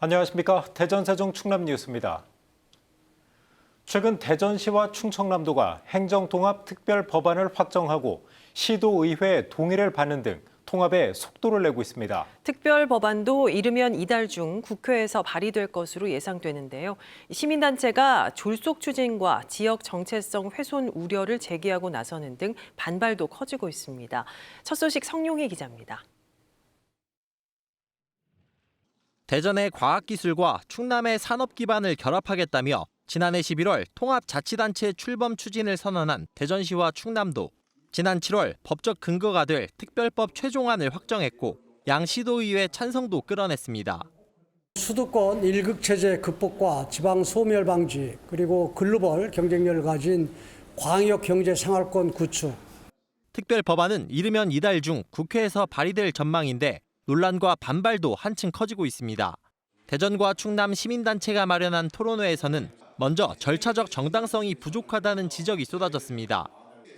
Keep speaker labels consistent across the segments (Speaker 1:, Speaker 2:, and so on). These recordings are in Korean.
Speaker 1: 안녕하십니까. 대전, 세종, 충남 뉴스입니다. 최근 대전시와 충청남도가 행정통합특별법안을 확정하고 시도의회 동의를 받는 등 통합에 속도를 내고 있습니다.
Speaker 2: 특별법안도 이르면 이달 중 국회에서 발의될 것으로 예상되는데요. 시민단체가 졸속 추진과 지역 정체성 훼손 우려를 제기하고 나서는 등 반발도 커지고 있습니다. 첫 소식 성용희 기자입니다.
Speaker 3: 대전의 과학기술과 충남의 산업 기반을 결합하겠다며 지난해 11월 통합자치단체 출범 추진을 선언한 대전시와 충남도. 지난 7월 법적 근거가 될 특별법 최종안을 확정했고 양 시도의회 찬성도 끌어냈습니다.
Speaker 4: 수도권 1극 체제 극복과 지방 소멸 방지, 그리고 글로벌 경쟁력을 가진 광역 경제 생활권 구축.
Speaker 3: 특별법안은 이르면 이달 중 국회에서 발의될 전망인데 논란과 반발도 한층 커지고 있습니다. 대전과 충남 시민단체가 마련한 토론회에서는 먼저 절차적 정당성이 부족하다는 지적이 쏟아졌습니다.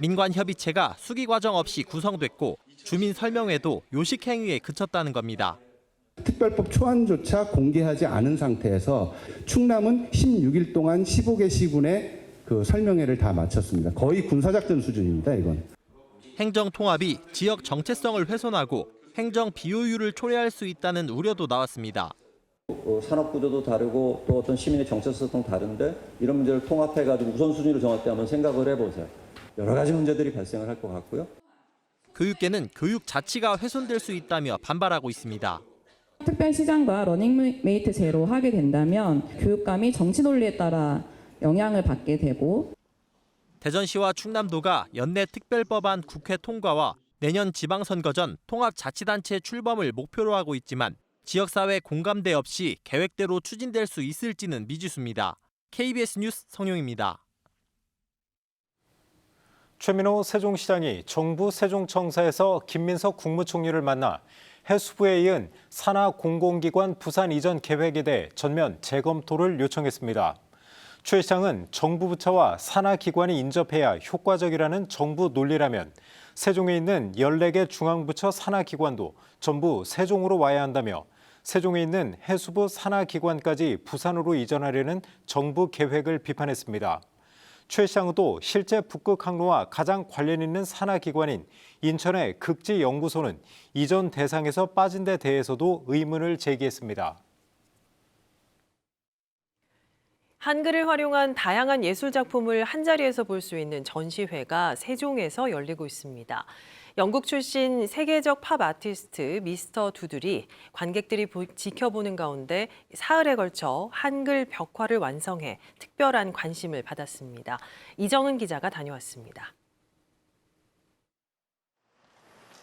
Speaker 3: 민관협의체가 수기 과정 없이 구성됐고 주민 설명회도 요식 행위에 그쳤다는 겁니다.
Speaker 5: 특별법 초안조차 공개하지 않은 상태에서 충남은 16일 동안 15개 시군의 설명회를 다 마쳤습니다. 거의 군사작전 수준입니다, 이건.
Speaker 3: 행정 통합이 지역 정체성을 훼손하고 행정 비효율을 초래할 수 있다는 우려도 나왔습니다.
Speaker 6: 산업 구조도 다르고 또 어떤 시민의 정체성도 다른데 이런 문제를 통합해가지고 우선순위를 정할 때 한번 생각을 해보세요. 여러 가지 문제들이 발생을 할 것 같고요.
Speaker 3: 교육계는 교육 자치가 훼손될 수 있다며 반발하고 있습니다.
Speaker 7: 특별시장과 러닝메이트 제로 하게 된다면 교육감이 정치 논리에 따라 영향을 받게 되고
Speaker 3: 대전시와 충남도가 연내 특별법안 국회 통과와 내년 지방선거 전 통합자치단체 출범을 목표로 하고 있지만 지역사회 공감대 없이 계획대로 추진될 수 있을지는 미지수입니다. KBS 뉴스 성용입니다.
Speaker 1: 최민호 세종시장이 정부 세종청사에서 김민석 국무총리를 만나 해수부에 이은 산하공공기관 부산 이전 계획에 대해 전면 재검토를 요청했습니다. 최 시장은 정부 부처와 산하기관이 인접해야 효과적이라는 정부 논리라면 세종에 있는 14개 중앙부처 산하기관도 전부 세종으로 와야 한다며 세종에 있는 해수부 산하기관까지 부산으로 이전하려는 정부 계획을 비판했습니다. 최 시장은 또 실제 북극 항로와 가장 관련 있는 산하기관인 인천의 극지연구소는 이전 대상에서 빠진 데 대해서도 의문을 제기했습니다.
Speaker 2: 한글을 활용한 다양한 예술 작품을 한자리에서 볼 수 있는 전시회가 세종에서 열리고 있습니다. 영국 출신 세계적 팝 아티스트 미스터 두들이 관객들이 지켜보는 가운데 사흘에 걸쳐 한글 벽화를 완성해 특별한 관심을 받았습니다. 이정은 기자가 다녀왔습니다.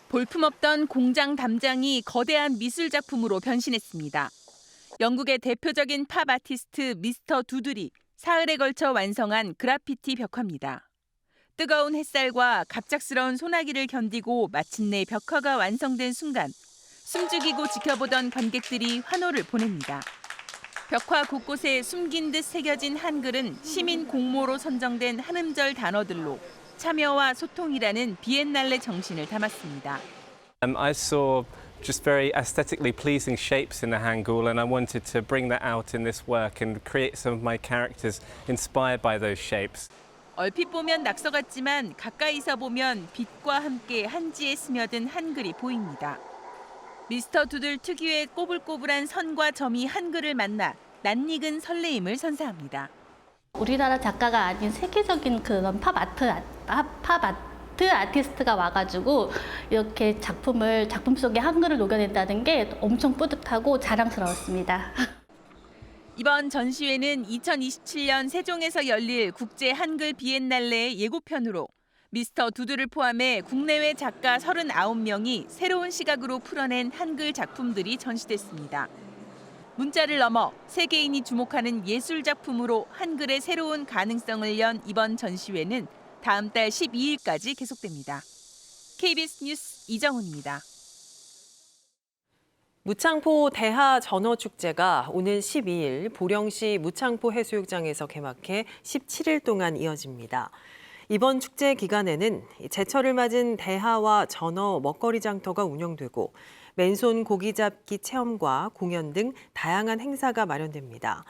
Speaker 8: 볼품없던 공장 담장이 거대한 미술 작품으로 변신했습니다. 영국의 대표적인 팝 아티스트 미스터 두들이 사흘에 걸쳐 완성한 그래피티 벽화입니다. 뜨거운 햇살과 갑작스러운 소나기를 견디고 마침내 벽화가 완성된 순간 숨죽이고 지켜보던 관객들이 환호를 보냅니다. 벽화 곳곳에 숨긴 듯 새겨진 한글은 시민 공모로 선정된 한음절 단어들로 참여와 소통이라는 비엔날레 정신을 담았습니다.
Speaker 9: I saw just very aesthetically pleasing shapes in the Hangul, and I wanted to bring that out in this work and create some of my characters inspired by those shapes.
Speaker 8: 얼핏 보면 낙서 같지만 가까이서 보면 빛과 함께 한지에 스며든 한글이 보입니다. 미스터 두들 특유의 꼬불꼬불한 선과 점이 한글을 만나 낯익은 설레임을 선사합니다.
Speaker 10: 우리나라 작가가 아닌 세계적인 그런 팝 아트 아티스트가 와가지고 이렇게 작품 속에 한글을 녹여낸다는 게 엄청 뿌듯하고 자랑스러웠습니다.
Speaker 8: 이번 전시회는 2027년 세종에서 열릴 국제 한글 비엔날레의 예고편으로 미스터 두들을 포함해 국내외 작가 39명이 새로운 시각으로 풀어낸 한글 작품들이 전시됐습니다. 문자를 넘어 세계인이 주목하는 예술 작품으로 한글의 새로운 가능성을 연 이번 전시회는 다음 달 12일까지 계속됩니다. KBS 뉴스 이정훈입니다.
Speaker 2: 무창포 대하 전어축제가 오는 12일 보령시 무창포 해수욕장에서 개막해 17일 동안 이어집니다. 이번 축제 기간에는 제철을 맞은 대하와 전어 먹거리 장터가 운영되고 맨손 고기잡기 체험과 공연 등 다양한 행사가 마련됩니다.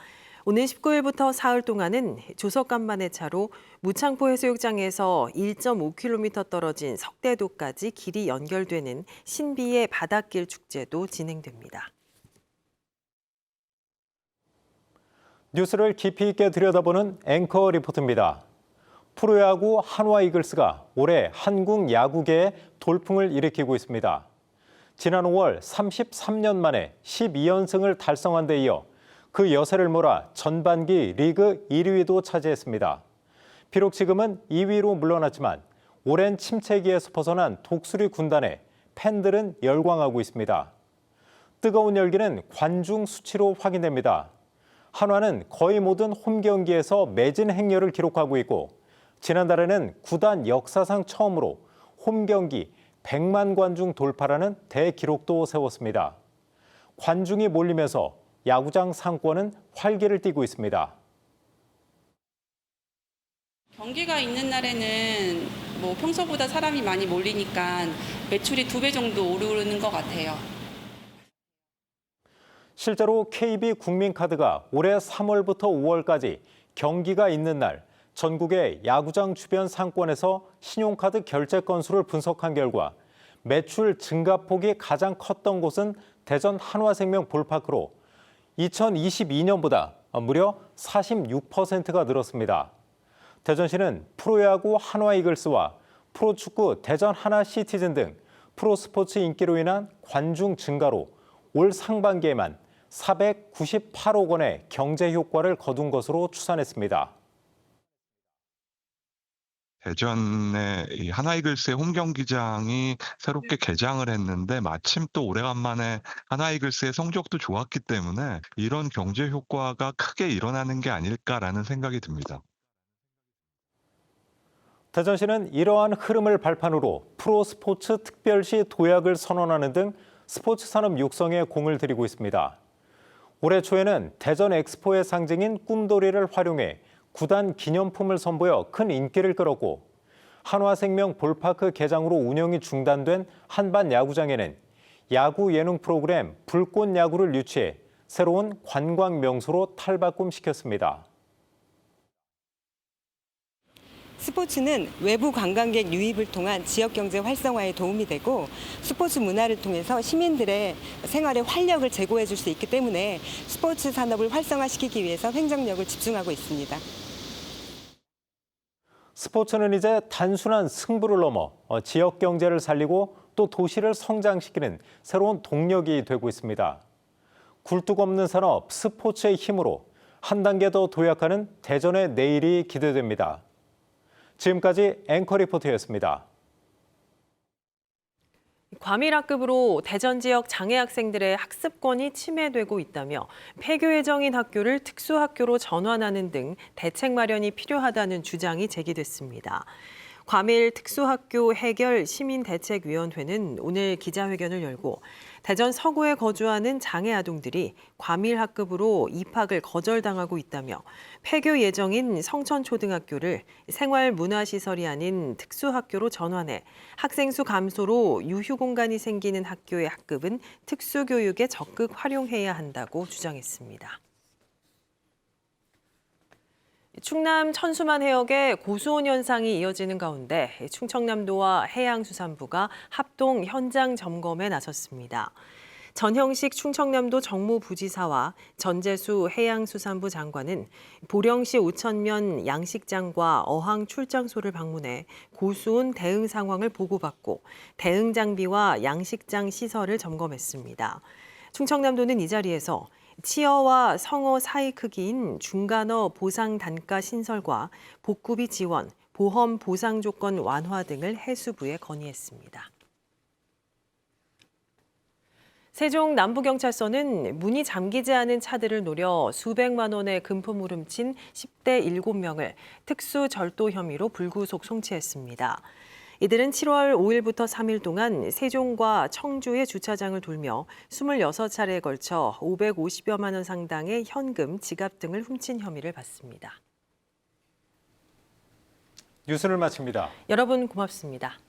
Speaker 2: 오는 19일부터 사흘 동안은 조석간만의 차로 무창포 해수욕장에서 1.5km 떨어진 석대도까지 길이 연결되는 신비의 바닷길 축제도 진행됩니다.
Speaker 1: 뉴스를 깊이 있게 들여다보는 앵커 리포트입니다. 프로야구 한화 이글스가 올해 한국 야구계에 돌풍을 일으키고 있습니다. 지난 5월 33년 만에 12연승을 달성한 데 이어 그 여세를 몰아 전반기 리그 1위도 차지했습니다. 비록 지금은 2위로 물러났지만 오랜 침체기에서 벗어난 독수리 군단에 팬들은 열광하고 있습니다. 뜨거운 열기는 관중 수치로 확인됩니다. 한화는 거의 모든 홈 경기에서 매진 행렬을 기록하고 있고 지난달에는 구단 역사상 처음으로 홈 경기 100만 관중 돌파라는 대기록도 세웠습니다. 관중이 몰리면서 야구장 상권은 활기를 띠고 있습니다.
Speaker 11: 경기가 있는 날에는 평소보다 사람이 많이 몰리니까 매출이 2배 정도 오르는 것 같아요.
Speaker 1: 실제로 KB 국민카드가 올해 3월부터 5월까지 경기가 있는 날 전국의 야구장 주변 상권에서 신용카드 결제 건수를 분석한 결과 매출 증가폭이 가장 컸던 곳은 대전 한화생명 볼파크로 2022년보다 무려 46%가 늘었습니다. 대전시는 프로야구 한화 이글스와 프로축구 대전 하나 시티즌 등 프로스포츠 인기로 인한 관중 증가로 올 상반기에만 498억 원의 경제 효과를 거둔 것으로 추산했습니다.
Speaker 12: 대전의 이 하나이글스의 홈 경기장이 새롭게 개장을 했는데 마침 또 오래간만에 하나이글스의 성적도 좋았기 때문에 이런 경제 효과가 크게 일어나는 게 아닐까라는 생각이 듭니다.
Speaker 1: 대전시는 이러한 흐름을 발판으로 프로스포츠 특별시 도약을 선언하는 등 스포츠 산업 육성에 공을 들이고 있습니다. 올해 초에는 대전 엑스포의 상징인 꿈돌이를 활용해 구단 기념품을 선보여 큰 인기를 끌었고 한화생명 볼파크 개장으로 운영이 중단된 한반 야구장에는 야구 예능 프로그램 불꽃 야구를 유치해 새로운 관광 명소로 탈바꿈시켰습니다.
Speaker 13: 스포츠는 외부 관광객 유입을 통한 지역 경제 활성화에 도움이 되고 스포츠 문화를 통해서 시민들의 생활에 활력을 제고해 줄 수 있기 때문에 스포츠 산업을 활성화시키기 위해서 행정력을 집중하고 있습니다.
Speaker 1: 스포츠는 이제 단순한 승부를 넘어 지역 경제를 살리고 또 도시를 성장시키는 새로운 동력이 되고 있습니다. 굴뚝 없는 산업 스포츠의 힘으로 한 단계 더 도약하는 대전의 내일이 기대됩니다. 지금까지 앵커 리포터였습니다.
Speaker 2: 과밀학급으로 대전 지역 장애 학생들의 학습권이 침해되고 있다며 폐교 예정인 학교를 특수학교로 전환하는 등 대책 마련이 필요하다는 주장이 제기됐습니다. 과밀 특수학교 해결 시민대책위원회는 오늘 기자회견을 열고 대전 서구에 거주하는 장애 아동들이 과밀 학급으로 입학을 거절당하고 있다며 폐교 예정인 성천초등학교를 생활문화시설이 아닌 특수학교로 전환해 학생 수 감소로 유휴 공간이 생기는 학교의 학급은 특수교육에 적극 활용해야 한다고 주장했습니다. 충남 천수만 해역에 고수온 현상이 이어지는 가운데 충청남도와 해양수산부가 합동 현장 점검에 나섰습니다. 전형식 충청남도 정무부지사와 전재수 해양수산부 장관은 보령시 오천면 양식장과 어항 출장소를 방문해 고수온 대응 상황을 보고받고 대응 장비와 양식장 시설을 점검했습니다. 충청남도는 이 자리에서 치어와 성어 사이 크기인 중간어 보상 단가 신설과 복구비 지원, 보험 보상 조건 완화 등을 해수부에 건의했습니다. 세종 남부경찰서는 문이 잠기지 않은 차들을 노려 수백만 원의 금품을 훔친 10대 7명을 특수절도 혐의로 불구속 송치했습니다. 이들은 7월 5일부터 3일 동안 세종과 청주의 주차장을 돌며 26차례에 걸쳐 550여만 원 상당의 현금, 지갑 등을 훔친 혐의를 받습니다.
Speaker 1: 뉴스를 마칩니다.
Speaker 2: 여러분 고맙습니다.